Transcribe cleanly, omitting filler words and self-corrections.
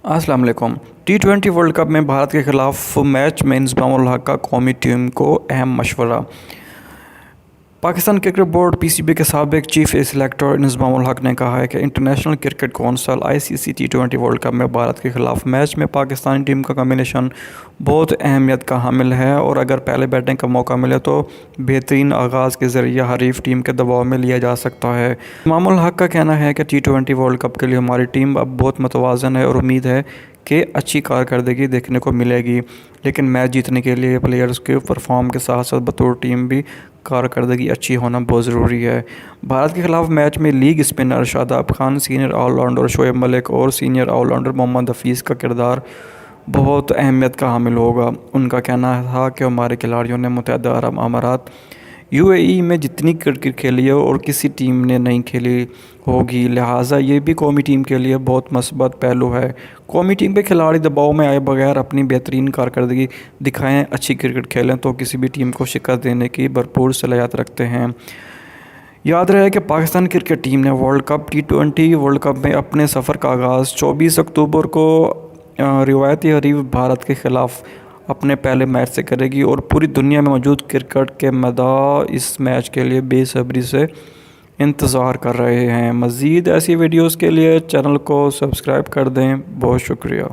अस्सलाम वालेकुम। T20 world cup में भारत के खिलाफ मैच में इंजमाम-उल हक का कौमी टीम को अहम मशवरा। पाकिस्तान क्रिकेट बोर्ड PCB के साबिक चीफ सिलेक्टर इंजमाम-उल हक ने कहा है कि international cricket council ICC T20 world cup में भारत के खिलाफ मैच में पाकिस्तानी टीम का कॉम्बिनेशन बहुत अहमियत का हामिल है और अगर पहले बैटिंग का मौका मिले तो बेहतरीन आगाज़ के ज़रिए हरीफ टीम के दबाव में लिया जा सकता है। इंजमाम-उल हक का कहना है कि T20 वर्ल्ड कप के लिए हमारी टीम अब बहुत मुतवाज़न है और उम्मीद है कि अच्छी कारकर्दगी देखने को मिलेगी, लेकिन मैच जीतने के लिए प्लेयर्स के परफॉर्म के साथ साथ बतौर टीम भी कारकर्दगी अच्छी होना बहुत ज़रूरी है। भारत के खिलाफ मैच में league spinner Shadab Khan, senior allrounder Shoaib Malik और सीनियर ऑलराउंडर मोहम्मद हफीज़ का किरदार बहुत अहमियत का हामिल होगा। उनका कहना था कि हमारे खिलाड़ियों ने मुत्तहिदा अरब अमारात UAE में जितनी क्रिकेट खेली है और किसी टीम ने नहीं खेली होगी, लिहाजा ये भी कौमी टीम के लिए बहुत मस्बत पहलू है। कौमी टीम के खिलाड़ी दबाव में आए बगैर अपनी बेहतरीन कारकर्दगी दिखाएं, अच्छी क्रिकेट खेलें तो किसी भी टीम को शिकस्त देने की भरपूर सलाहियत रखते हैं। याद रहे कि पाकिस्तान क्रिकेट टीम ने world cup T20 world cup में अपने सफ़र का आगाज़ 24 अक्टूबर को रिवायती हरीफ भारत के ख़िलाफ़ अपने पहले मैच से करेगी और पूरी दुनिया में मौजूद क्रिकेट के मदाह इस मैच के लिए बेसब्री से इंतज़ार कर रहे हैं। मज़ीद ऐसी वीडियोस के लिए चैनल को सब्सक्राइब कर दें। बहुत शुक्रिया।